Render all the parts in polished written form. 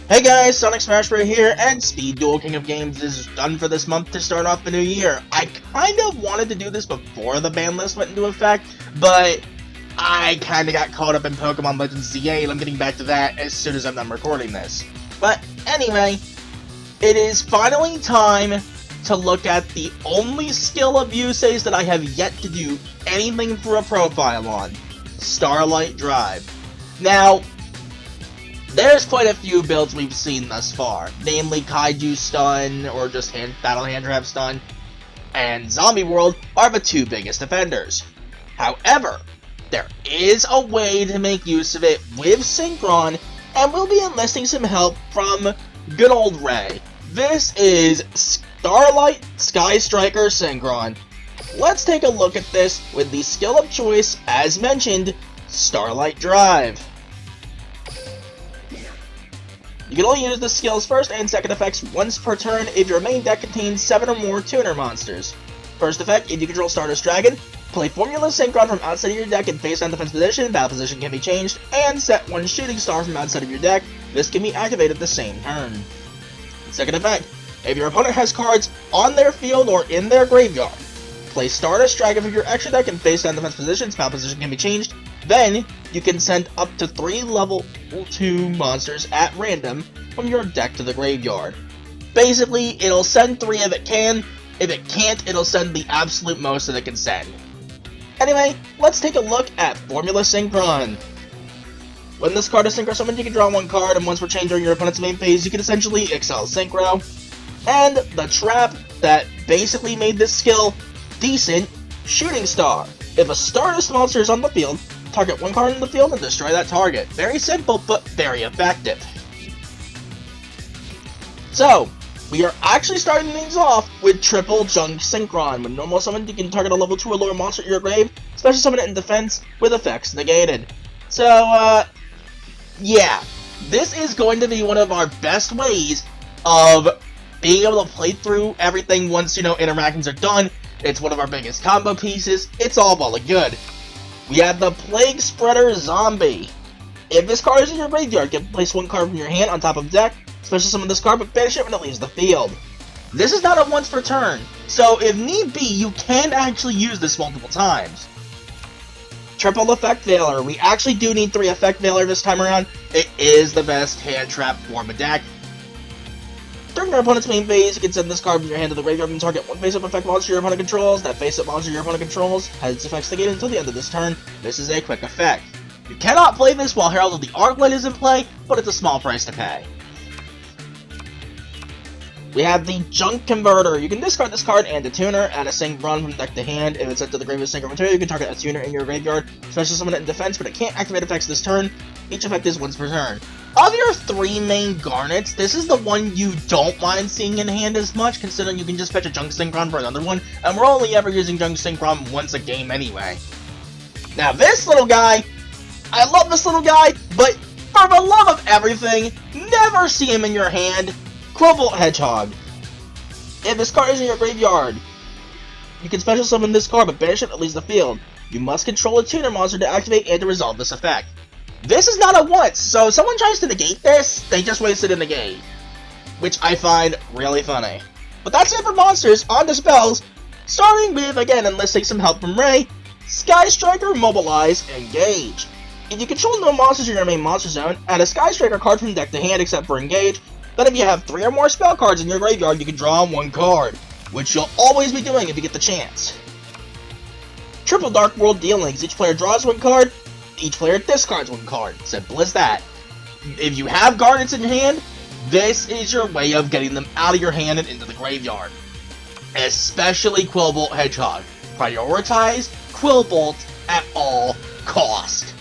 Hey guys, Sonic Smash Bros. Here, and Speed Duel King of Games is done for this month to start off the new year. I kind of wanted to do this before the ban list went into effect, but I kind of got caught up in Pokemon Legends ZA, and I'm getting back to that as soon as I'm done recording this. But anyway, it is finally time to look at the only skill of Yusei's that I have yet to do anything for a profile on, Starlight Drive. Now, there's quite a few builds we've seen thus far, namely Kaiju Stun, or just Battle Hand Trap Stun, and Zombie World are the two biggest offenders. However, there is a way to make use of it with Synchron, and we'll be enlisting some help from good old Raye. This is Starlight Sky Striker Synchron. Let's take a look at this with the skill of choice, as mentioned, Starlight Drive. You can only use the skill's first and second effects once per turn if your main deck contains 7 or more tuner monsters. First effect, if you control Stardust Dragon, play Formula Synchron from outside of your deck in face-down defense position, battle position can be changed, and set one Shooting Star from outside of your deck. This can be activated the same turn. Second effect, if your opponent has cards on their field or in their graveyard, play Stardust Dragon from your extra deck in face-down defense positions, battle position can be changed. Then, you can send up to 3 level 2 monsters at random from your deck to the graveyard. Basically, it'll send 3 if it can. If it can't, it'll send the absolute most that it can send. Anyway, let's take a look at Formula Synchron. When this card is Synchro summoned, you can draw 1 card, and once we're changing your opponent's main phase, you can essentially excel Synchro. And the trap that basically made this skill decent, Shooting Star. If a Stardust monster is on the field, target 1 card in the field and destroy that target. Very simple, but very effective. So, we are actually starting things off with Triple Junk Synchron. When normal summoned, you can target a level 2 or lower monster at your grave, special summon it in defense with effects negated. So, yeah, this is going to be one of our best ways of being able to play through everything once, interactions are done. It's one of our biggest combo pieces. It's all well and good. We have the Plague Spreader Zombie. If this card is in your graveyard, you can place 1 card from your hand on top of the deck, special summon this card, but banish it when it leaves the field. This is not a once per turn, so if need be, you can actually use this multiple times. Triple Effect Veiler. We actually do need 3 Effect Veiler this time around. It is the best hand trap form of deck. During your opponent's main phase, you can send this card from your hand to the graveyard and target 1 face-up effect monster your opponent controls. That face-up monster your opponent controls has its effects negated until the end of this turn. This is a quick effect. You cannot play this while Herald of the Arclight is in play, but it's a small price to pay. We have the Junk Converter. You can discard this card and a tuner, add a Synchron from deck to hand. If it's sent to the graveyard Synchron material, you can target a tuner in your graveyard, special summon it in defense, but it can't activate effects this turn. Each effect is once per turn. Of your 3 main Garnets, this is the one you don't mind seeing in hand as much, considering you can just fetch a Junk Synchron for another one, and we're only ever using Junk Synchron once a game anyway. Now this little guy, I love this little guy, but for the love of everything, never see him in your hand. Quasar Hedgehog. If this card is in your graveyard, you can special summon this card, but banish it at least the field. You must control a tuner monster to activate and to resolve this effect. This is not a once, so if someone tries to negate this, they just wasted a negate, which I find really funny. But that's it for monsters. On to spells, starting with, again, enlisting some help from Raye. Sky Striker, Mobilize, Engage. If you control no monsters in your main monster zone, add a Sky Striker card from deck to hand except for Engage. Then if you have 3 or more spell cards in your graveyard, you can draw 1 card, which you'll always be doing if you get the chance. Triple Dark World Dealings. Each player draws 1 card, each player discards 1 card. Simple as that. If you have Garnets in your hand, this is your way of getting them out of your hand and into the graveyard. Especially Quillbolt Hedgehog. Prioritize Quillbolt at all cost.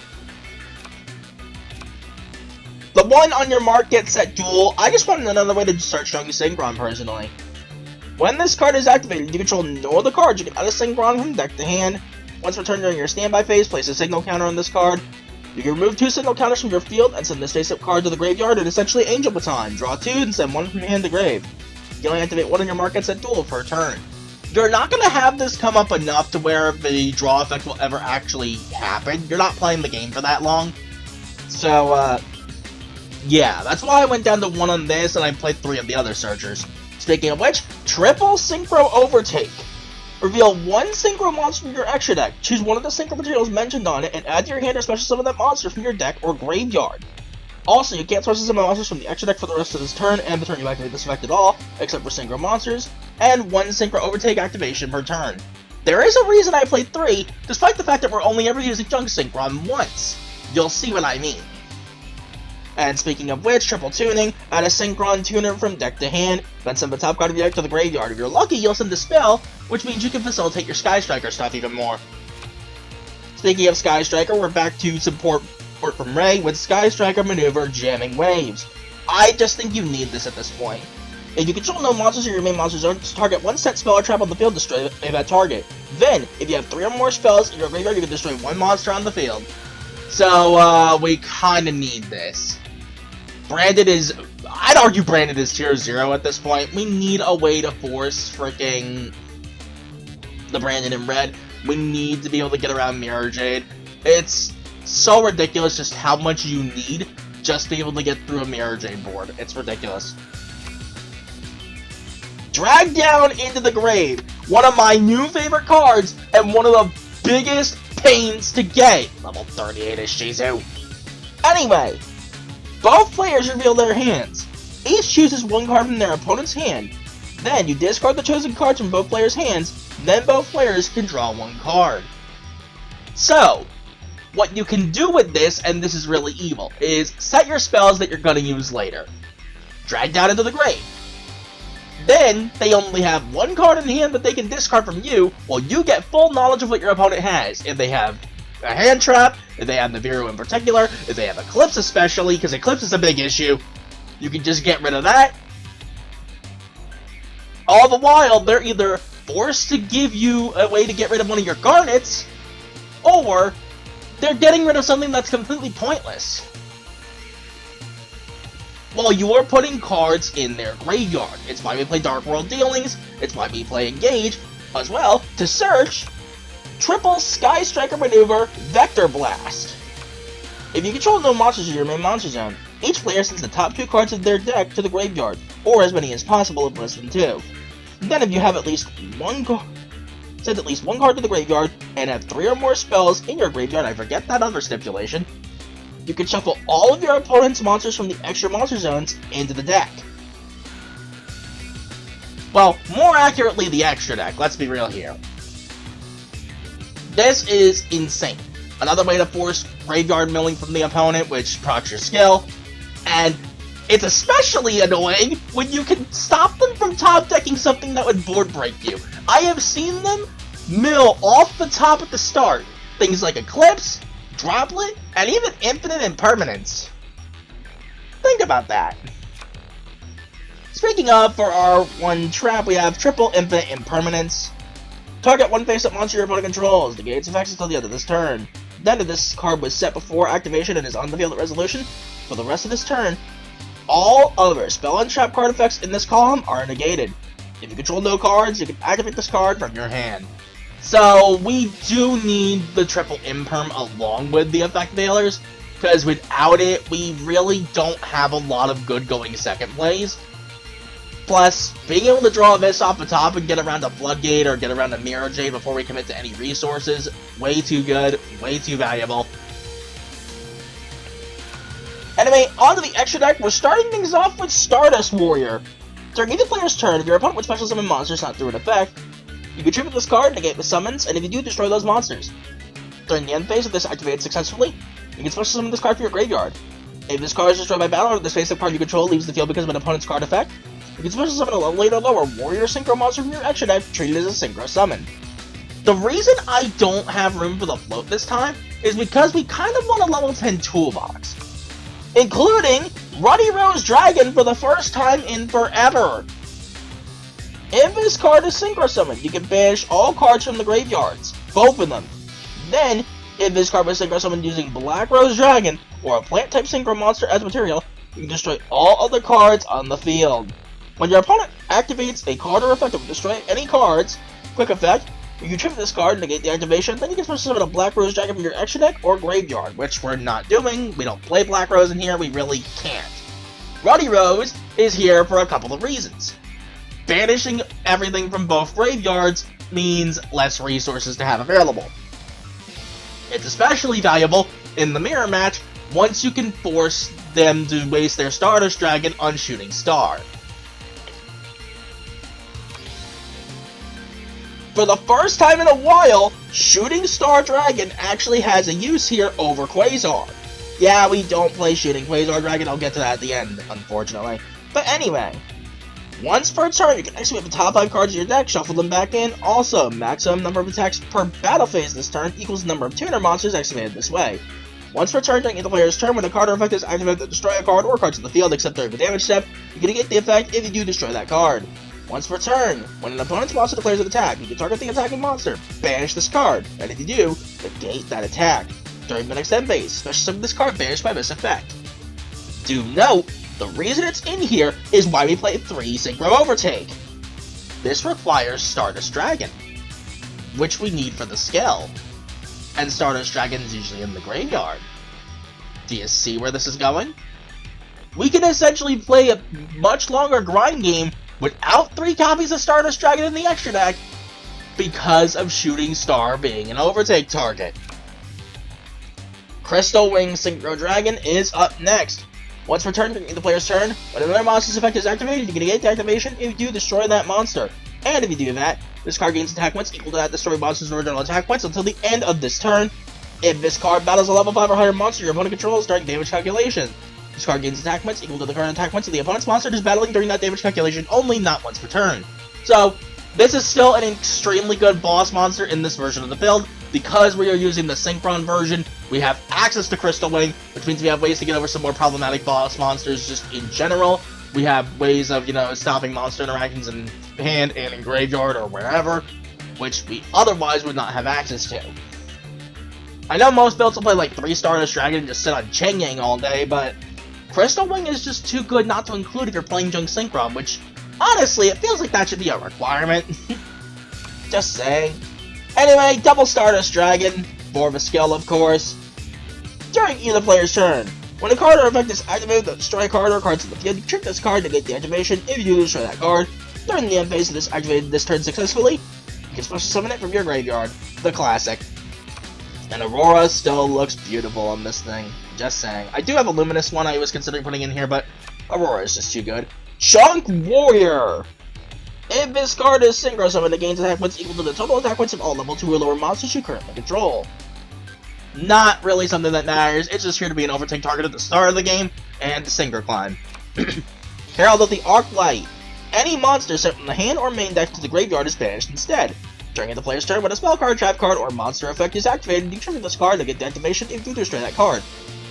The one on your mark gets set Duel. I just wanted another way to start showing you Synchron personally. When this card is activated, you control no other cards. You can add a Synchron from deck to hand. Once returned during your standby phase, place a signal counter on this card. You can remove 2 signal counters from your field and send this face-up card to the graveyard and essentially Angel Baton. Draw 2 and send 1 from your hand to grave. You can only activate 1 on your mark and set Duel per turn. You're not going to have this come up enough to where the draw effect will ever actually happen. You're not playing the game for that long. So, Yeah, that's why I went down to 1 on this and I played 3 of the other searchers. Speaking of which, triple Synchro Overtake. Reveal 1 Synchro monster from your extra deck. Choose one of the Synchro materials mentioned on it and add to your hand or special summon that monster from your deck or graveyard. Also, you can't special summon monsters from the extra deck for the rest of this turn and the turn you activate this effect at all, except for Synchro monsters, and 1 Synchro Overtake activation per turn. There is a reason I played 3, despite the fact that we're only ever using Junk Synchron once. You'll see what I mean. And speaking of which, triple tuning, add a Synchron tuner from deck to hand, then send the top card of your deck to the graveyard. If you're lucky, you'll send Dispel, which means you can facilitate your Sky Striker stuff even more. Speaking of Sky Striker, we're back to support from Raye with Sky Striker Maneuver Jamming Waves. I just think you need this at this point. If you control no monsters in your main monster zone, just target 1 set spell or trap on the field, destroy that target. Then, if you have 3 or more spells in your graveyard, you can destroy 1 monster on the field. So, we kinda need this. Branded is... I'd argue Branded is tier 0 at this point. We need a way to force freaking the Branded in red. We need to be able to get around Mirror Jade. It's so ridiculous just how much you need just to be able to get through a Mirror Jade board. It's ridiculous. Drag Down into the Grave. One of my new favorite cards and one of the biggest pains to get. Level 38 is Shizu. Anyway. Both players reveal their hands. Each chooses 1 card from their opponent's hand. Then you discard the chosen cards from both players' hands. Then both players can draw 1 card. So, what you can do with this, and this is really evil, is set your spells that you're going to use later. Drag Down into the Grave. Then, they only have 1 card in hand that they can discard from you, while you get full knowledge of what your opponent has. If they have a hand trap, if they have Nibiru in particular, if they have Eclipse especially, because Eclipse is a big issue, you can just get rid of that. All the while, they're either forced to give you a way to get rid of one of your Garnets, or they're getting rid of something that's completely pointless. While you're putting cards in their graveyard. It's why we play Dark World Dealings, it's why we play Engage, as well, to search triple Sky Striker Maneuver Vector Blast. If you control no monsters in your main monster zone, each player sends the top 2 cards of their deck to the graveyard, or as many as possible if less than 2. Then if you have at least 1 card, send at least 1 card to the graveyard, and have 3 or more spells in your graveyard, I forget that other stipulation, you can shuffle all of your opponent's monsters from the extra monster zones into the deck. Well, more accurately, the extra deck, let's be real here. This is insane. Another way to force graveyard milling from the opponent, which procs your skill, and it's especially annoying when you can stop them from top decking something that would board break you. I have seen them mill off the top at the start. Things like Eclipse, Droplet, and even Infinite Impermanence. Think about that. Speaking of, for our 1 trap, we have triple Infinite Impermanence. Target 1 face-up monster your opponent controls. Negates effects until the end of this turn. Then if this card was set before activation and is on the field at resolution, for the rest of this turn, all other spell and trap card effects in this column are negated. If you control no cards, you can activate this card from your hand. So we do need the triple Imperm along with the effect veilers, because without it, we really don't have a lot of good going second plays. Plus, being able to draw this off the top and get around a Floodgate or get around a Mirror Jade before we commit to any resources, way too good, way too valuable. Anyway, onto the extra deck, we're starting things off with Stardust Warrior. During either player's turn, if your opponent would special summon monsters not through an effect, you can tribute this card, negate the summons, and if you do, destroy those monsters. During the end phase, if this activates successfully, you can special summon this card for your graveyard. If this card is destroyed by battle, or this face-up card you control leaves the field because of an opponent's card effect, you can special summon a level 8 or lower Warrior Synchro monster from your extra deck, treated as a Synchro summon. The reason I don't have room for the float this time is because we kind of want a level 10 toolbox, including Ruddy Rose Dragon for the first time in forever. If this card is Synchro summoned, you can banish all cards from the graveyards, both of them. Then, if this card was Synchro summoned using Black Rose Dragon or a plant-type Synchro monster as material, you can destroy all other cards on the field. When your opponent activates a card or effect that will destroy any cards, quick effect, You can trip this card, negate the activation, then you can special summon a Black Rose Dragon from your extra deck or graveyard, which we're not doing. We don't play Black Rose in here, we really can't. Ruddy Rose is here for a couple of reasons. Banishing everything from both graveyards means less resources to have available. It's especially valuable in the mirror match once you can force them to waste their Stardust Dragon on Shooting Star. For the first time in a while, Shooting Star Dragon actually has a use here over Quasar. Yeah, we don't play Shooting Quasar Dragon, I'll get to that at the end, unfortunately. But anyway, once per turn, you can activate the top 5 cards of your deck, shuffle them back in. Also, maximum number of attacks per battle phase this turn equals the number of tuner monsters activated this way. Once per turn during the player's turn, when a card or effect is activated to destroy a card or cards in the field except during the damage step, you can negate the effect if you do destroy that card. Once per turn, when an opponent's monster declares an attack, you can target the attacking monster, banish this card, and if you do, negate that attack. During the next end phase, special summon this card banished by this effect. Do note, the reason it's in here is why we play 3 Synchro Overtake. This requires Stardust Dragon, which we need for the skill, and Stardust Dragon is usually in the graveyard. Do you see where this is going? We can essentially play a much longer grind game without 3 copies of Stardust Dragon in the extra deck because of Shooting Star being an overtake target. Crystal Wing Synchro Dragon is up next. Once per turn during the player's turn, when another monster's effect is activated, you can negate the activation if you do destroy that monster. And if you do that, this card gains attack points equal to that destroyed monster's original attack points until the end of this turn. If this card battles a level 5 or higher monster your opponent controls during damage calculation, this card gains attack points equal to the current attack points of the opponent's monster it is battling during that damage calculation only, not once per turn. So, this is still an extremely good boss monster in this version of the build. Because we are using the Synchron version, we have access to Crystal Wing, which means we have ways to get over some more problematic boss monsters just in general. We have ways of, stopping monster interactions in hand and in graveyard or wherever, which we otherwise would not have access to. I know most builds will play like 3 Stardust Dragon and just sit on Cheng Yang all day, but Crystal Wing is just too good not to include if you're playing Junk Synchron, which, honestly, it feels like that should be a requirement. Just saying. Anyway, double Stardust Dragon, for the skill of course. During either player's turn, when a card or effect is activated to destroy a card or cards in the field, you trick this card to negate the activation if you destroy that card. During the end phase of this activated this turn successfully, you can special summon it from your graveyard. The classic. And Aurora still looks beautiful on this thing. Just saying. I do have a Luminous one I was considering putting in here, but Aurora is just too good. Chunk Warrior! If this card is Synchro Summoned, it gains attack points equal to the total attack points of all level 2 or lower monsters you currently control. Not really something that matters, it's just here to be an overtake target at the start of the game, and to Synchro Climb. Herald of the Arclight. Any monster sent from the hand or main deck to the graveyard is banished instead. During the player's turn, when a spell card, trap card, or monster effect is activated, you trigger this card to get the activation if you destroy that card.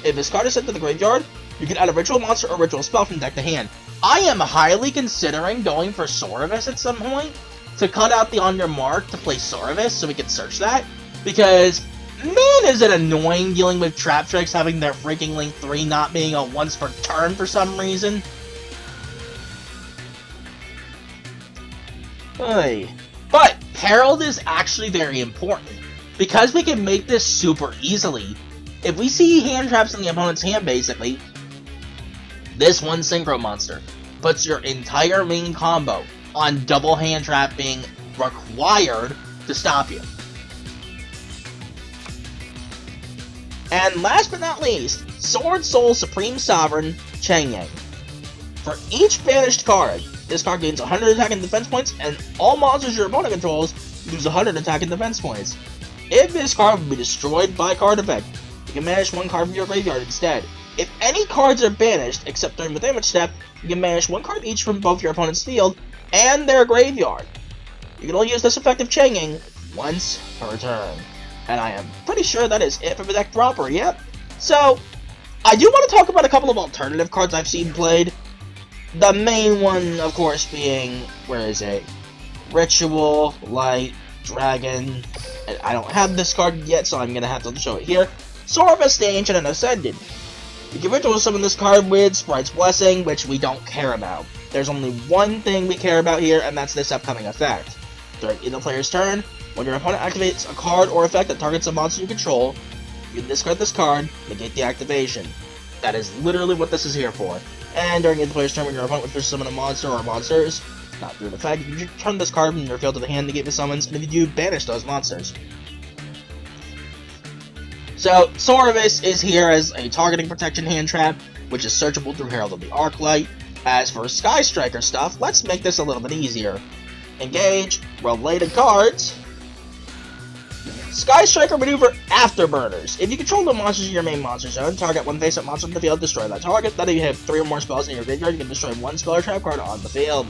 If this card is sent to the graveyard, you can add a ritual monster or ritual spell from deck to hand. I am highly considering going for Soravis at some point, to cut out the on your mark to play Soravis so we can search that, because, man is it annoying dealing with Trap Tricks having their freaking Link 3 not being a once per turn for some reason. Oy. But, Herald is actually very important, because we can make this super easily. If we see hand traps in the opponent's hand basically, this one Synchro monster puts your entire main combo on double hand trap being required to stop you. And last but not least, Sword Soul Supreme Sovereign Cheng Yang. For each banished card, this card gains 100 attack and defense points, and all monsters your opponent controls lose 100 attack and defense points. If this card would be destroyed by card effect, you can banish one card from your graveyard instead. If any cards are banished, except during the damage step, you can banish one card each from both your opponent's field and their graveyard. You can only use this effective Cheng Yang once per turn. And I am pretty sure that is it for the deck proper, yep. So, I do want to talk about a couple of alternative cards I've seen played. The main one, of course, being, where is it? Ritual, Light, Dragon, and I don't have this card yet, so I'm going to have to show it here. Soravis the Ancient and Ascended. You can ritual summon this card with Sprite's Blessing, which we don't care about. There's only one thing we care about here, and that's this upcoming effect. During either player's turn, When your opponent activates a card or effect that targets a monster you control, you can discard this card, negate the activation. That is literally what this is here for. And during the player's turn, when your opponent wishes to summon a monster or monsters, not through the fact, you can return this card from your field to the hand, negate the summons, and if you do, banish those monsters. So, Saurus is here as a targeting protection hand trap, which is searchable through Herald of the Arclight. As for Sky Striker stuff, let's make this a little bit easier. Engage, related cards. Sky Striker maneuver Afterburners. If you control the monsters in your main monster zone, target one face-up monster on the field, destroy that target. Then if you have 3 or more spells in your graveyard, you can destroy one spell or trap card on the field.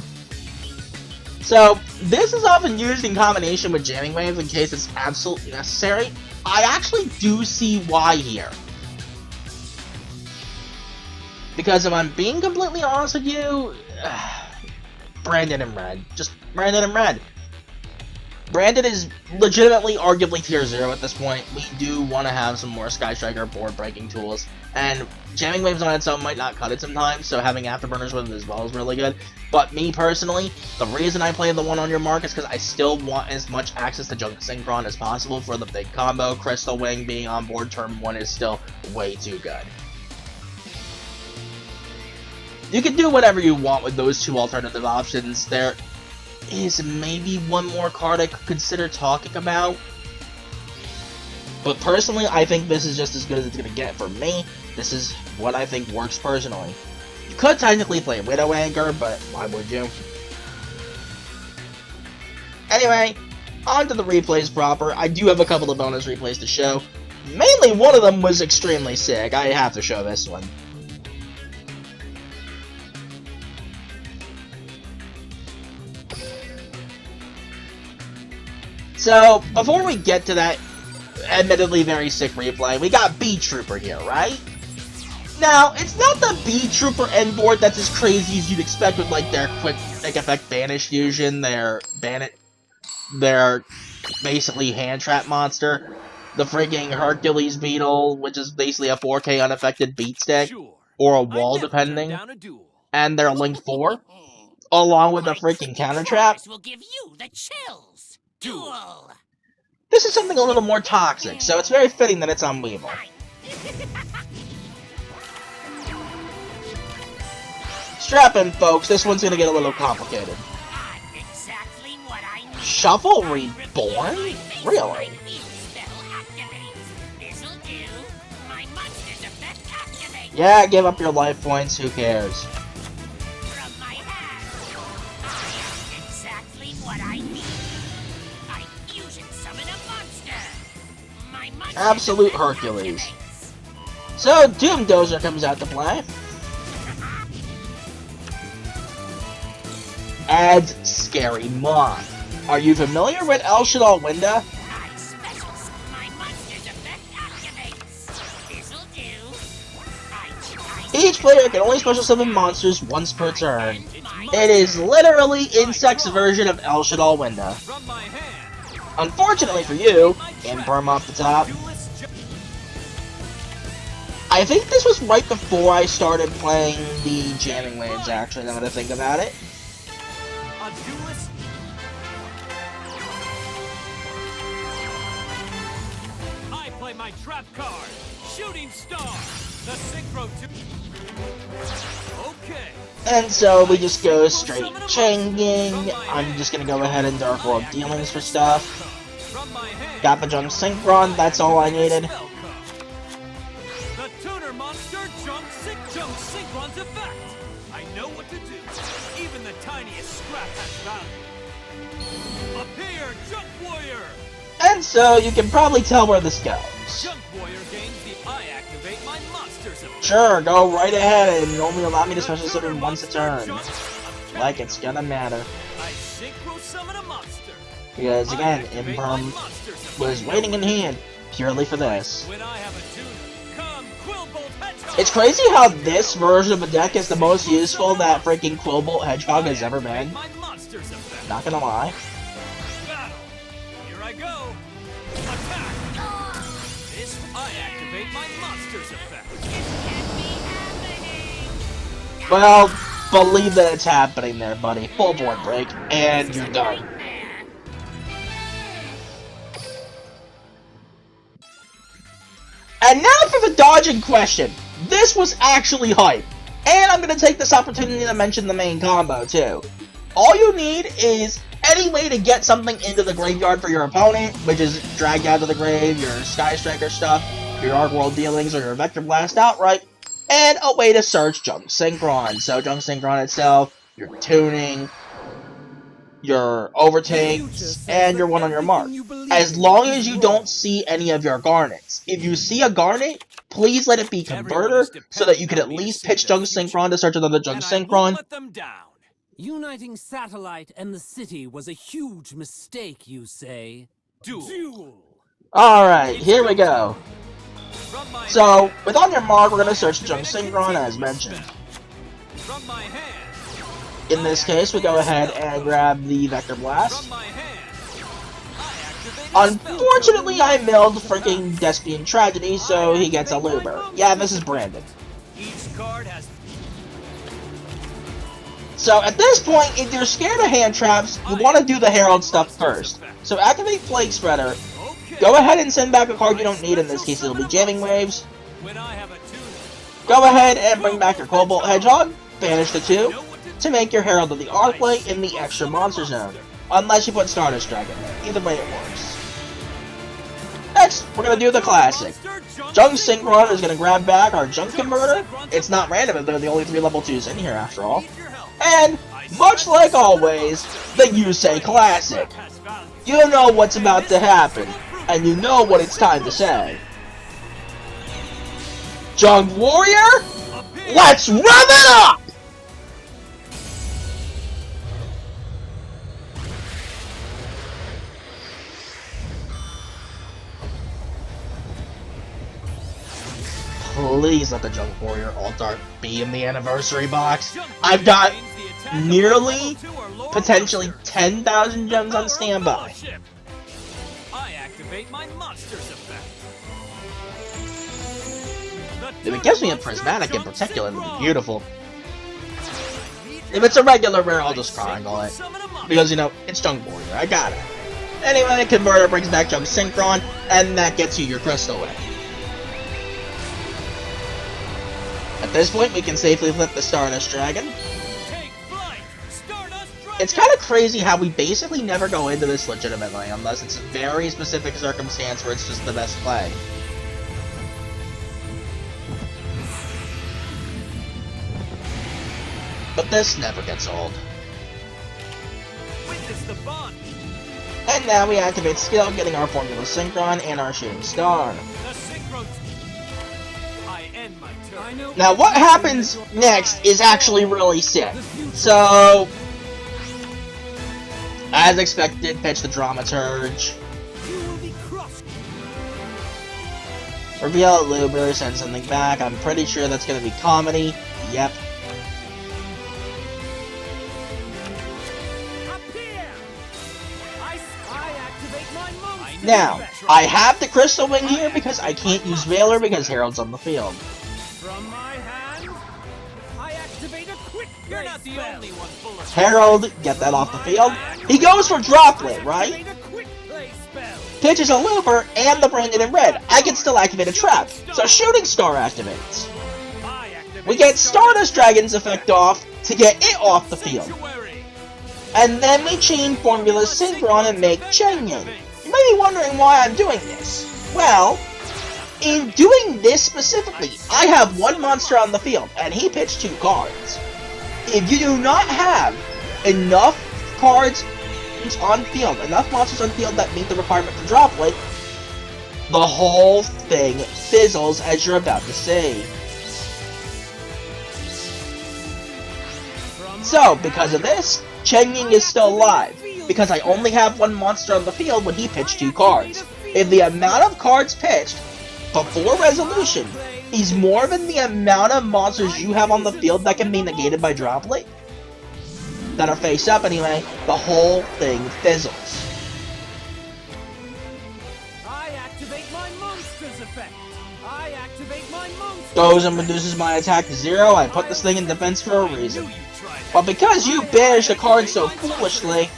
So, this is often used in combination with Jamming Waves in case it's absolutely necessary. I actually do see why here. Because if I'm being completely honest with you, Brandon and Red. Just Brandon and Red. Brandon is legitimately arguably tier 0 at this point. We do want to have some more Sky Striker board breaking tools. And Jamming Waves on its own might not cut it sometimes, so having Afterburners with it as well is really good. But me personally, the reason I play the one on your mark is because I still want as much access to Junk Synchron as possible for the big combo. Crystal Wing being on board turn 1 is still way too good. You can do whatever you want with those two alternative options. There is maybe one more card I could consider talking about. But personally, I think this is just as good as it's going to get for me. This is what I think works personally. You could technically play Widow Anchor, but why would you? Anyway, on to the replays proper. I do have a couple of bonus replays to show. Mainly one of them was extremely sick. I have to show this one. So, before we get to that admittedly very sick replay, we got B-Trooper here, right? Now, it's not the B-Trooper end board that's as crazy as you'd expect with, like, their quick effect Banish Fusion, their basically hand trap monster, the freaking Hercules Beetle, which is basically a 4K unaffected beat stick, or a wall depending, and their Link 4, along with a freaking counter trap. Will give you the chills. Duel. This is something a little more toxic, so it's very fitting that it's on Weevil. Strap in, folks, this one's gonna get a little complicated. Exactly what I need. Shuffle Reborn? Really? Yeah, give up your life points, who cares? From my hand. Exactly what I need. I fusion summon a monster. My monster Absolute Hercules. So, Doom Dozer comes out to play. Adds Scary Moth. Are you familiar with El Shaddai Winda? Each player can only special summon monsters once per turn. It is literally Insect's version of El Shaddai Winda. Unfortunately for you, Imperm off the top. I think this was right before I started playing the Jamming Waves, actually, now that I think about it. I play my trap card, Shooting Star, the Synchro 2. Okay. And so we just go straight changing. I'm just gonna go ahead and Dark World Dealings for stuff. Got the Junk Synchron, that's all I needed. The tuner monster Junk Synchron's effect. I know what to do. Even the tiniest scrap has value. Appear, Junk Warrior! And so you can probably tell where this goes. Junk Warrior gains the I activate my monsters effect. Sure, go right ahead and only allow me to special summon once a turn. Like it's gonna matter. I synchro summon a monster. Because again, Imperm was waiting in hand purely for this. When I have a tuner, come Quillbolt Hedgehog. It's crazy how this version of the deck is the most useful that freaking Quillbolt Hedgehog has ever been. My monsters effect. Not gonna lie. Battle. Here I go. Attack. This I activate my monsters effect. Well, believe that it's happening there, buddy. Full board break, and you're done. And now for the dodge in question. This was actually hype. And I'm going to take this opportunity to mention the main combo too. All you need is any way to get something into the graveyard for your opponent, which is dragged out of the grave, your Sky Striker stuff, your Arc World dealings, or your Vector Blast outright, and a way to search Junk Synchron. So Junk Synchron itself, your tuning, your overtakes, and your one on your mark. As long as you don't see any of your garnets. If you see a garnet, please let it be Converter, so that you can at least pitch Junk Synchron to search another Junk Synchron. Let them down. Uniting Satellite and the city was a huge mistake, Yusei. Duel. Alright, here we go. From my So, hand, with on your mark, we're going to search Junk Synchron as mentioned. From my hand. In this case, we go ahead and grab the Vector Blast. From my hand. I activate my spell. Unfortunately, I milled freaking Despian Tragedy, so he gets a Luber. Yeah, this is Brandon. Each card has. So at this point, if you're scared of hand traps, you want to do the Herald stuff first. So activate Plague Spreader. Okay. Go ahead and send back a card you don't need. In this case, it'll be Jamming Waves. When I have a tuner. Go ahead and bring back your Cobalt Hedgehog. Banish the 2 to make your Herald of the Arclight in the extra monster zone. Unless you put Stardust Dragon there. Either way it works. Next, we're going to do the classic. Junk Synchron is going to grab back our Junk Converter. It's not random if they're the only 3 level 2s in here after all. And, much like always, the Yusei Classic. You know what's about to happen, and you know what it's time to say. Junk Warrior, let's rev it up! Please let the Junk Warrior Alt-Art be in the anniversary box. I've got nearly, potentially 10,000 gems on standby. I activate my monsters effect. If it gives me a Prismatic in particular, it would be beautiful. If it's a regular rare, I'll just triangle it. Because, you know, it's Junk Warrior, I got it. Anyway, Converter brings back Junk Synchron, and that gets you your Crystal Wave. At this point, we can safely flip the Stardust Dragon. It's kind of crazy how we basically never go into this legitimately, unless it's a very specific circumstance where it's just the best play. But this never gets old. Witness the bond. And now we activate skill, getting our Formula Synchron and our Shooting Star. The synchro. I end my turn. Now what happens next is actually really sick. So, as expected, pitch the Dramaturge. Reveal a Luber, send something back. I'm pretty sure that's going to be comedy. Yep. Now, I have the Crystal Wing here because I can't use Veiler because Herald's on the field. From my hand, I activate a quick You're not the only one full of. Herald, get that off the field. He goes for Droplet, right? Pitches a Looper and the Branded in red. I can still activate a trap, so Shooting Star activates. We get Stardust Dragon's effect off to get it off the field. And then we chain Formula Synchron and make Chengyang. You might be wondering why I'm doing this. Well, in doing this specifically, I have one monster on the field, and he pitched 2 cards. If you do not have enough cards on field, enough monsters on field that meet the requirement for Droplet, the whole thing fizzles as you're about to save. So, because of this, Chengyang is still alive, because I only have one monster on the field when he pitched 2 cards. If the amount of cards pitched before resolution is more than the amount of monsters you have on the field that can be negated by Droplet, that are face up anyway, the whole thing fizzles. I activate my monsters effect. I activate my monsters. Goes and reduces my attack to 0. I put this thing in defense for a reason. But because you banished a card so foolishly,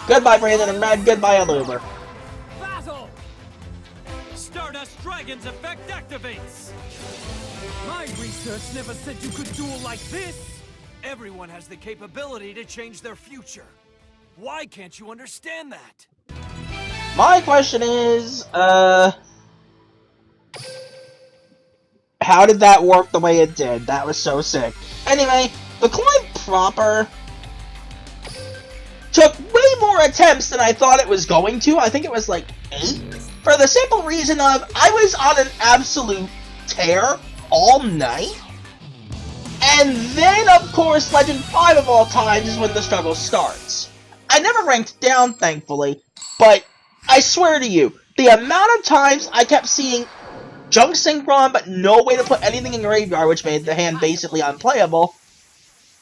goodbye Brandon and Red, goodbye Aluber. Shenanigans effect activates! My research never said you could duel like this! Everyone has the capability to change their future. Why can't you understand that? My question is, how did that work the way it did? That was so sick. Anyway, the climb proper took way more attempts than I thought it was going to. I think it was like 8. For the simple reason of, I was on an absolute tear all night. And then, of course, Legend 5 of all times is when the struggle starts. I never ranked down, thankfully, but I swear to you, the amount of times I kept seeing Junk Synchron, but no way to put anything in graveyard, which made the hand basically unplayable,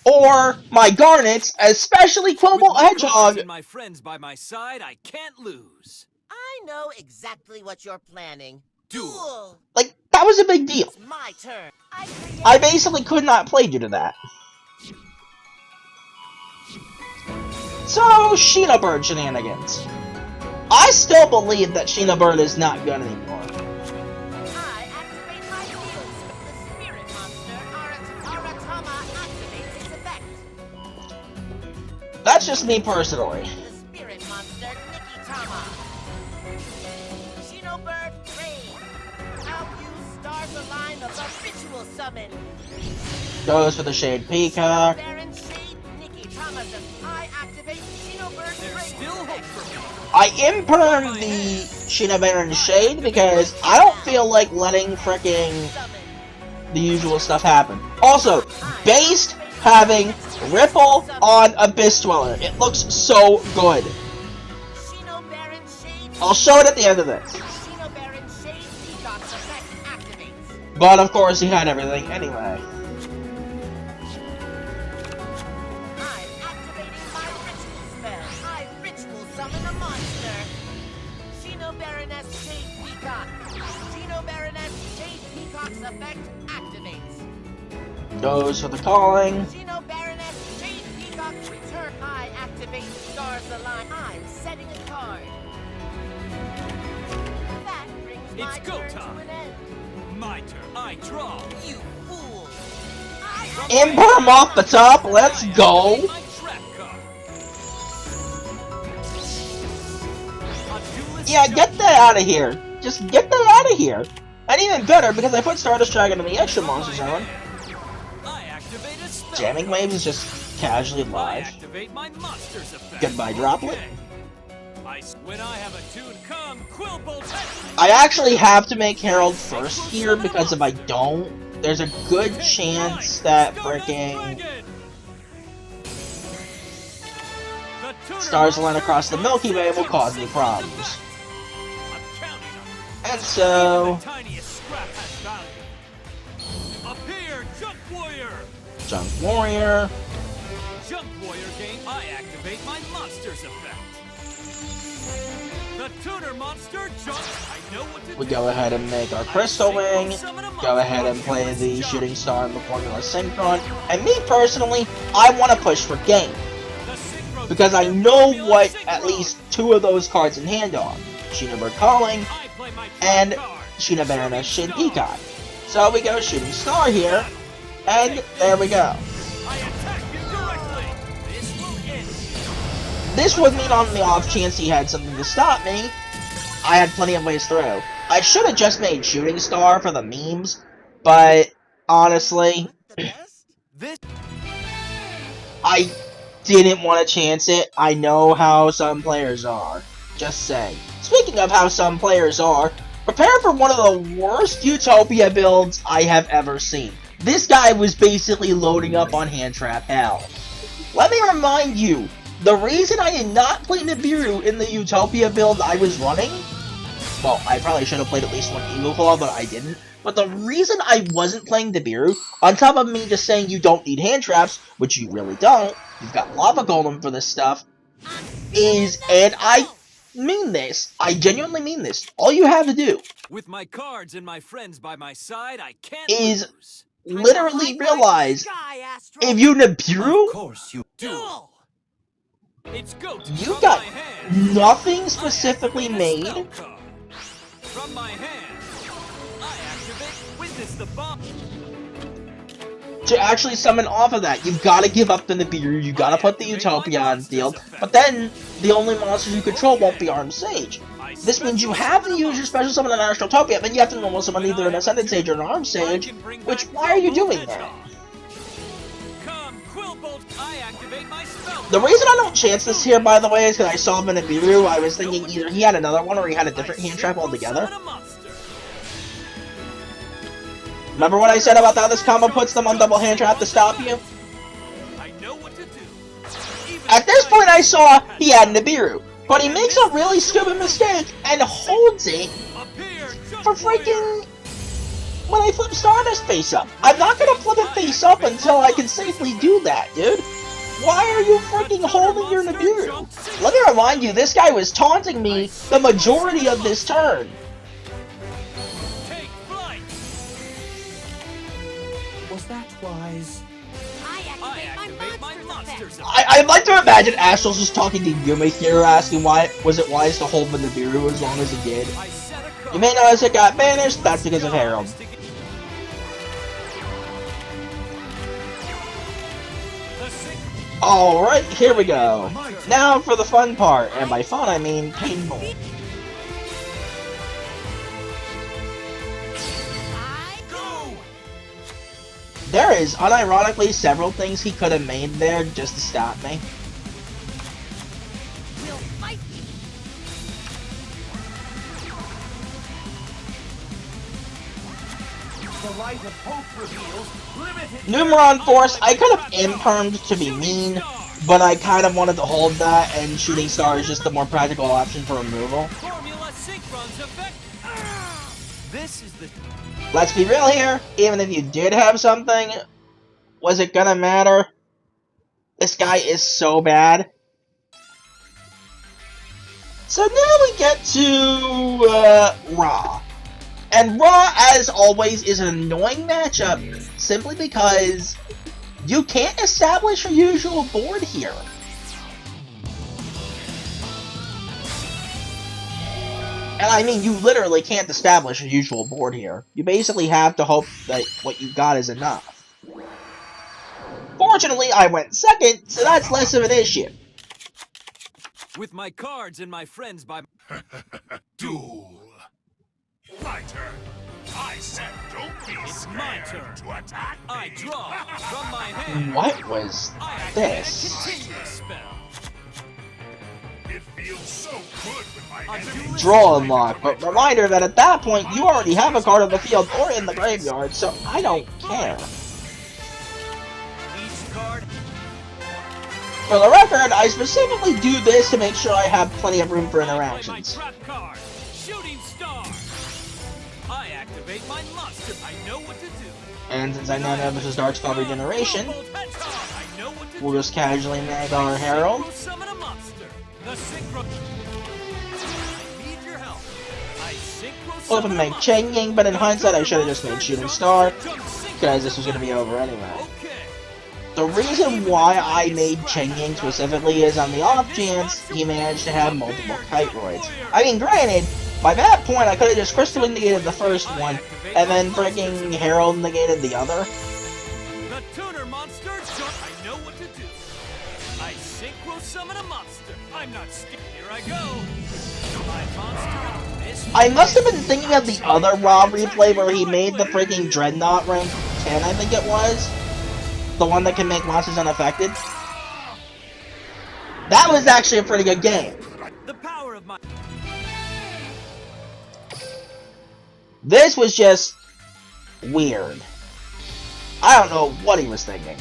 or my Garnets, especially Quillbolt Hedgehog. And my friends by my side, I can't lose. I know exactly what you're planning. Duel. Like, that was a big deal. It's my turn. I basically could not play due to that. So, Sheena Bird shenanigans. I still believe that Sheena Bird is not good anymore. I activate my duels. The spirit monster, Aratama, activates its effect. That's just me personally. The spirit monster, Nikitama. Shinobird, Raye. I'll use stars align of the ritual summon. Goes for the Shade Peacock. Baron Shade, Nikitama's. I activate Shinobird, There's Raye. still hope for me. I imperm the Sheena Baron Shade because I don't feel like letting fricking the usual stuff happen. Also, based having Ripple on Abyss Dweller. It looks so good. Shino Baron Shade. I'll show it at the end of this. Shino Baron Shade, Peacock's effect activates. But of course, he had everything anyway. I'm activating my ritual spell. I ritual summon a monster. Shino Baroness Shade Peacock. Shino Baroness Shade Peacock's effect activates. Goes for the calling. Shino Baroness Shade Peacock's return. I activate Stars Align. I'm setting a card. That brings my It's go turn time. to an end. My turn. I draw. You fool! Imperm off the top. Let's go. My trap card. A duelist Yeah, get that out of here. Just get that out of here. And even better, because I put Stardust Dragon in the extra monster zone. I activate a spell. Jamming Waves is just casually I live. activate my monster's effect. Goodbye, Droplet. Okay. When I have a tune come, Quillbolt Hedgehog. I actually have to make Herald first here, because if I don't, there's a good chance that fricking Stars Align across the Milky Way will cause me problems. And so, Appear, Junk Warrior! Junk Warrior. Junk Warrior game, I activate my monster's effect. The tuner monster jumps. I know what to do. We go ahead and make our Crystal Wing. Go ahead and play the Shooting Star and the Formula Synchron. And me personally, I want to push for game, because I know what at least 2 of those cards in hand are. Sheena Bird Calling and Sheena Baroness Shade Peacock. So we go Shooting Star here, and there we go. I attack you directly. This will end. This would mean on the off chance he had something to stop me, I had plenty of ways through. I should have just made Shooting Star for the memes, but honestly, I didn't want to chance it. I know how some players are. Just saying. Speaking of how some players are, prepare for one of the worst Utopia builds I have ever seen. This guy was basically loading up on Hand Trap Hell. Let me remind you, the reason I did not play Nibiru in the Utopia build I was running, well, I probably should have played at least one Eagle Claw, but I didn't. But the reason I wasn't playing Nibiru, on top of me just saying you don't need hand traps, which you really don't, you've got Lava Golem for this stuff, is, and I mean this, I genuinely mean this, all you have to do With my cards and my friends by my side, I can't is lose. literally realize, Sky, Astro. if you Nibiru, course you do. It's go to you from got my hand. nothing specifically made From my hand. Witness the bomb. To actually summon off of that, you've got to give up the Nibiru, you got to put the Utopia on the field, but then the only monsters you control won't be Armed Sage. This means you have to use your special summon an Astral Utopia, then you have to normal summon either an Ascended Sage or an Armed Sage, which, why are you doing that? The reason I don't chance this here, by the way, is because I saw him in Nibiru. I was thinking either he had another one or he had a different hand trap altogether. Remember what I said about how this combo puts them on double hand trap to stop you? At this point I saw he had Nibiru, but he makes a really stupid mistake and holds it for freaking when I flip Stardust face up. I'm not gonna flip it face up until I can safely do that, dude. Why are you freaking holding your Nibiru? Let me remind you, this guy was taunting me the majority of this turn. Was that wise? I activate my monster's effect. I'd like to imagine Astral's just talking to Yumi here, asking why was it wise to hold the Nibiru as long as it did. You may notice it got banished, that's because of Herald. Alright, here we go. Now for the fun part, and by fun I mean painful. There is, unironically, several things he could have made there just to stop me. We'll fight. The light of hope reveals limited Numeron Force, I could have impermed to be mean, but I kind of wanted to hold that, and Shooting Star is just the more practical option for removal. Formula Synchron's effect. This is the Let's be real here, even if you did have something, was it gonna matter? This guy is so bad. So now we get to, Raw. And Raw, as always, is an annoying matchup, simply because you can't establish your usual board here. And I mean, you literally can't establish a usual board here. You basically have to hope that what you got is enough. Fortunately, I went second, so that's less of an issue. with my cards and my friends by Duel. My turn. I said don't be my scared turn. to attack me. I draw from my hand. What was I activate this? continuous spell. It feels so good with my A enemy. duelist Draw unlock, but reminder that at that point, you already have a card on the field or in the graveyard, so I don't care. Each card For the record, I specifically do this to make sure I have plenty of room for I'll play my interactions. trap card. Shooting star. I activate my monster. I know what to do. And since I now know this is Dark Spell Regeneration, I know what to we'll do. just casually make our Herald. Synchro summon a monster. The synchro. I need your help. I synchro Flip summon and a make monster. Changing, but in hindsight I should have just made Shooting Star, Jump synchro. because this was going to be over anyway. Okay. The reason why I made Changing specifically is on the off chance he managed to have multiple Kiteroids. I mean, granted, by that point I could have just Crystal negated the first one, and then freaking Herald negated the other. The tuner monster jump. I know what to do. I synchro summon a monster. I'm not scared. Here I go. My monster is I must have been thinking of the other Raw replay where he made the freaking Dreadnought rank 10, I think it was. The one that can make monsters unaffected. That was actually a pretty good game. the power of my. This was just weird. I don't know what he was thinking.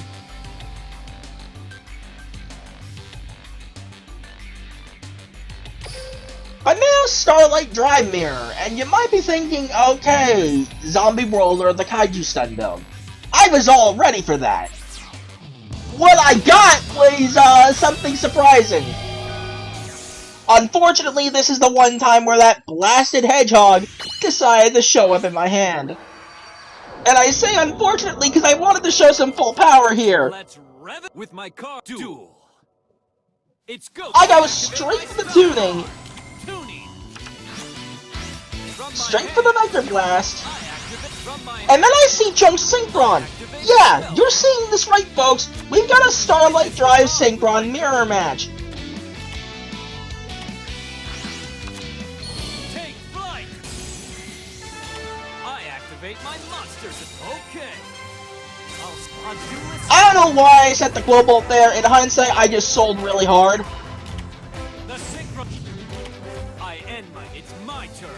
But now Starlight Drive Mirror, and you might be thinking, okay, Zombie World or the Kaiju Stun build. I was all ready for that. What I got was something surprising. Unfortunately, this is the one time where that blasted hedgehog decided to show up in my hand. And I say unfortunately because I wanted to show some full power here. Let's rev it with my card. Duel. It's go. I go straight for the tuning, Tuning. From my straight for the hand, Vector Blast. I activate. From my And then I see Junk Synchron! Yeah, you're seeing this right, folks! We've got a Starlight Drive Synchron mirror match! Take flight! I activate my monsters. Okay. I'll duelist. I don't know why I set the glow bolt there. In hindsight, I just sold really hard. The Synchron. It's my turn.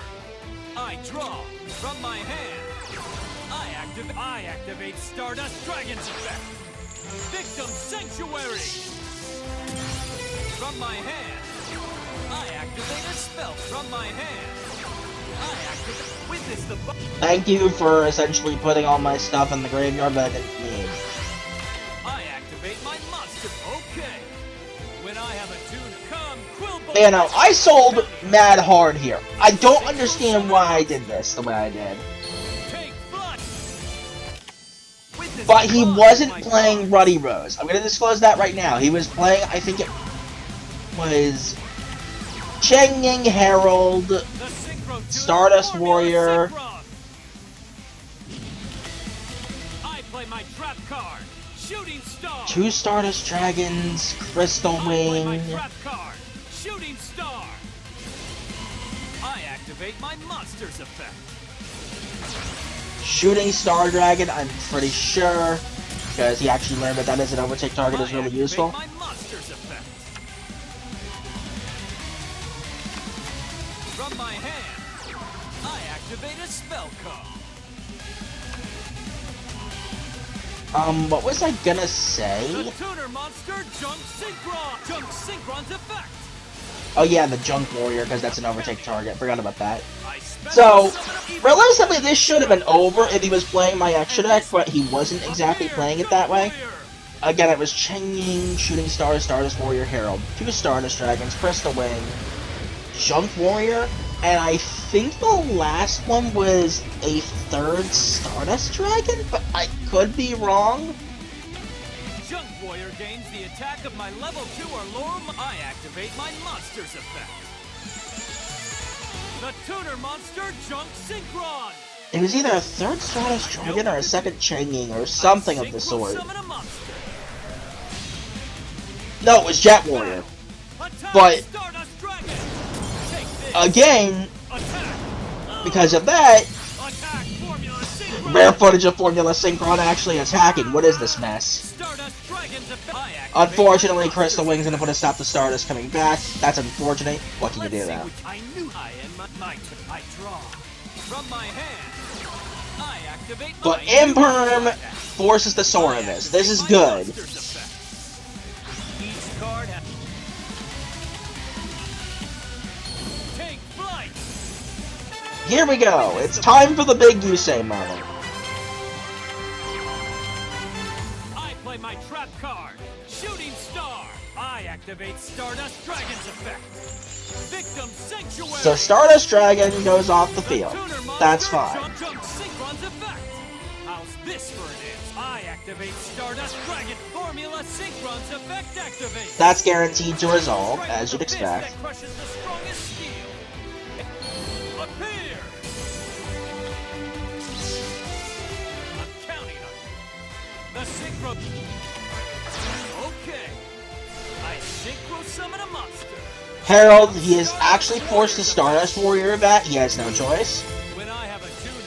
I draw from my hand. I activate Stardust Dragon's effect. Victim Sanctuary. From my hand. I activate a spell from my hand. I activate. Witness the. Thank you for essentially putting all my stuff in the graveyard that I didn't need. I activate my monster. Okay. When I have a tune, come Quillbolt. You know, I sold mad hard here. I don't understand why I did this the way I did. Take flight. Witness But the he bond, wasn't my playing God. Ruddy Rose. I'm gonna disclose that right now. He was playing, I think it was Cheng Ying Herald, The Synchro Duel Stardust Formula Warrior. Synchron. I play my trap card. Shooting Star. 2 Stardust Dragons, Crystal I play my Wing. trap card. Shooting Star. I activate my monster's effect. Shooting Star Dragon, I'm pretty sure, because he actually learned that as an overtake target is I really activate useful. my monster's effect. From my hand, I activate a spell card. What was I gonna say? The tuner monster Junk Synchron. Junk Synchron's effect. Oh yeah, the Junk Warrior, because that's an overtake target. Forgot about that. I special So, summon a evil realistically, this should have been over if he was playing my extra deck, but he wasn't exactly Appear, playing it Junk that way. Warrior. Again, it was Cheng Ying, Shooting Star, Stardust Warrior, Herald, 2 Stardust Dragons, Crystal Wing, Junk Warrior, and I think the last one was a 3rd Stardust Dragon, but I could be wrong. Junk Warrior gains the attack of my level 2 or lower. I activate my monster's effect. The tuner monster Junk Synchron. It was either a 3rd Stardust Dragon or a 2nd Cheng Ying or something of the Synchro sort. summon a monster. No, it was Jet Warrior. Attack But- Stardust Dragon. Take this. Again, Attack. because of that, Attack Formula Synchron. rare footage of Formula Synchron actually attacking. What is this mess? Stardust Dragon's effect. I activate Unfortunately, my Crystal monster's Wing's gonna put a stop to Stardust coming back. That's unfortunate. What can you Let's do see though? which I knew I am my turn. I draw. From my hand, I activate But my new Imperm attack. forces the sword I of this. This is activate my good. monster's effect. Each card has... Take flight! Here we go. It's time for the big Yusei moment. I play my trap card. Shooting Star. I activate Stardust Dragon's effect. Victim Sanctuary. So Stardust Dragon goes off the The field. tuner monster That's fine. Junk Synchron's effect. How's this for an answer? I activate Stardust Dragon. Formula Synchron's effect activate. That's guaranteed to resolve, as you'd expect. That crushes the strongest steel. Appear. I'm counting on you. The Synchro. Okay. I Synchro summon a monster. Herald, he is actually forced to Stardust Warrior that. He has no choice. When I have a tuner,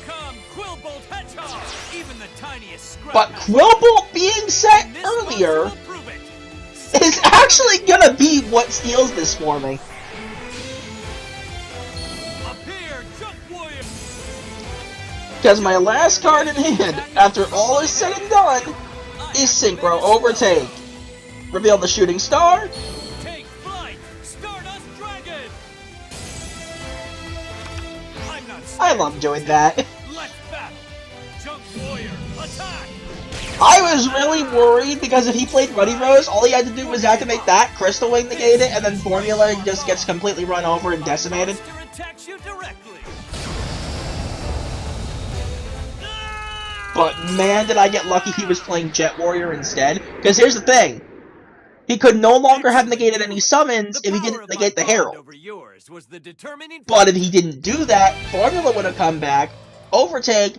come Quillbolt Hedgehog. Even the tiniest scrap. But Quillbolt being set And this earlier monster will prove it. is actually gonna be what steals this for me. Appear, Junk Warrior. Because my last card in hand, after all is said and done, is Synchro Overtake. Reveal the Shooting Star. Take flight, Stardust Dragon. I'm not. I love doing that. Let's battle. Junk Warrior, attack. I was really worried because if he played Ruddy Rose, all he had to do was activate that, Crystal Wing negate it, and then Formula just gets completely run over and decimated. Monster attacks you directly. But man, did I get lucky he was playing Jet Warrior instead. Because here's the thing. He could no longer have negated any summons if he didn't negate the Herald. Over yours was the determining But if he didn't do that, Formula would have come back, Overtake,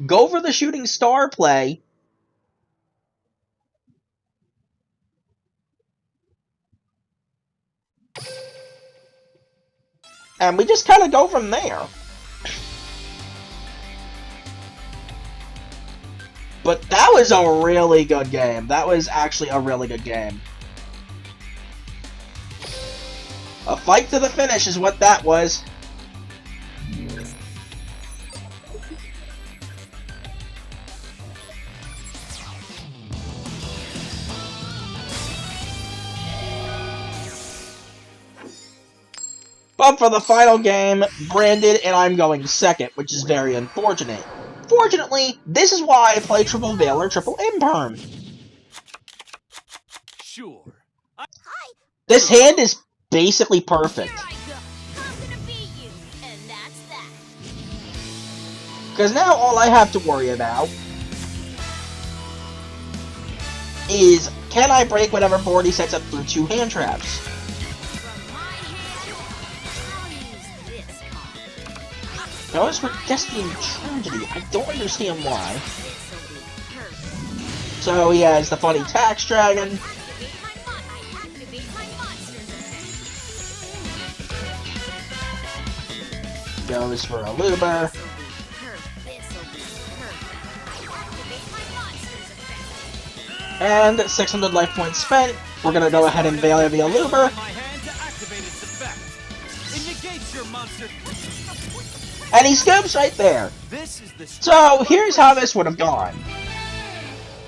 go for the shooting star play. And we just kind of go from there. But that was a really good game. That was actually a really good game. A fight to the finish is what that was. But for the final game, Brandon and I'm going second, which is very unfortunate. Fortunately, this is why I play Triple Veil or Triple Imperm. Sure. This hand is basically perfect. Here I go. I'm gonna be you, and that's that. Because now all I have to worry about is, can I break whatever board he sets up through 2 hand traps? From my hand, I'll use this card. Goes for Destiny and Tragedy. I don't understand why. This'll be perfect. So he has the funny Tax Dragon. Activate my monsters effect. Goes for a Luber. This'll be perfect. Activate my monsters effect. And 600 life points spent. We're gonna go ahead and Veil the Luber. My hand to activate its effect. It negates your monster. And he scoops right there. This is the So here's how this would have gone.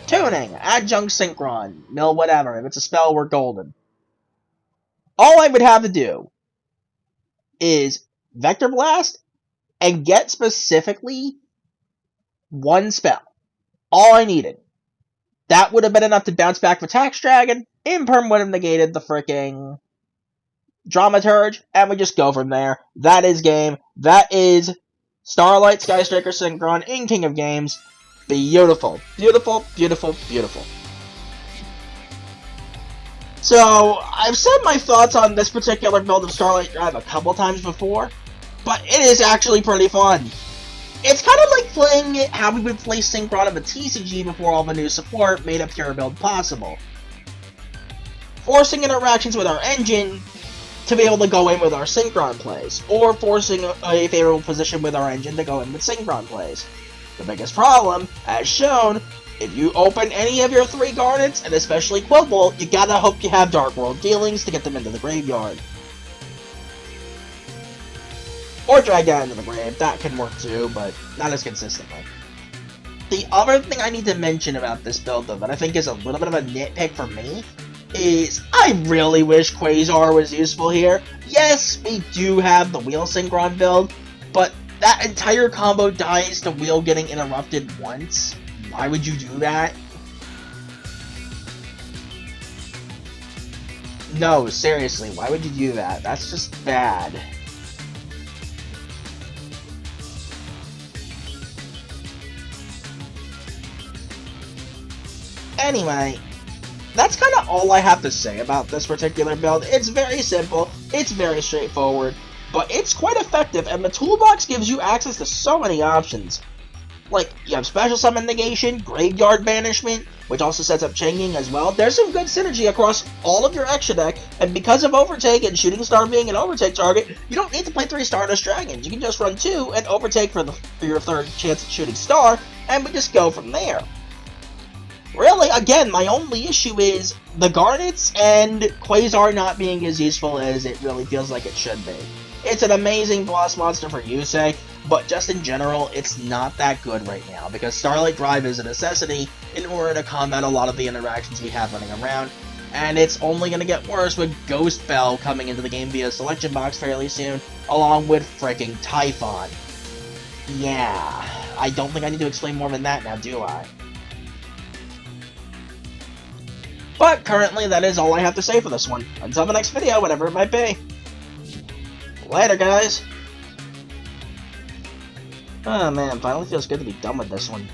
Tuning, Adjunct Synchron, mill whatever. If it's a spell, we're golden. All I would have to do is Vector Blast and get specifically 1 spell. All I needed. That would have been enough to bounce back with Tax Dragon. Imperm would have negated the freaking Dramaturge, and we just go from there. That is game. That is Starlight Skystriker Synchron in King of Games. Beautiful. Beautiful, beautiful, beautiful. So, I've said my thoughts on this particular build of Starlight Drive a couple times before, but it is actually pretty fun. It's kind of like playing it how we would play Synchron of a TCG before all the new support made a pure build possible. Forcing interactions with our engine to be able to go in with our Synchron plays, or forcing a favorable position with our engine to go in with Synchron plays. The biggest problem, as shown, if you open any of your 3 Garnets, and especially Quibble, you gotta hope you have Dark World dealings to get them into the graveyard. Or drag down into the grave, that can work too, but not as consistently. The other thing I need to mention about this build, though, that I think is a little bit of a nitpick for me, is I really wish Quasar was useful here. Yes, we do have the Wheel Synchron build, but that entire combo dies to Wheel getting interrupted once. Why would you do that? No, seriously, why would you do that? That's just bad. Anyway, that's kind of all I have to say about this particular build. It's very simple, it's very straightforward, but it's quite effective, and the toolbox gives you access to so many options. Like, you have Special Summon Negation, Graveyard Banishment, which also sets up Changing as well. There's some good synergy across all of your extra deck, and because of Overtake and Shooting Star being an Overtake target, you don't need to play 3 Stardust Dragons. You can just run 2 and Overtake for your 3rd chance at Shooting Star, and we just go from there. Really, again, my only issue is the Garnets and Quasar not being as useful as it really feels like it should be. It's an amazing boss monster for Yusei, but just in general, it's not that good right now, because Starlight Drive is a necessity in order to combat a lot of the interactions we have running around, and it's only going to get worse with Ghost Bell coming into the game via Selection Box fairly soon, along with freaking Typhon. Yeah, I don't think I need to explain more than that now, do I? But currently, that is all I have to say for this one. Until the next video, whatever it might be. Later, guys. Oh man, finally feels good to be done with this one.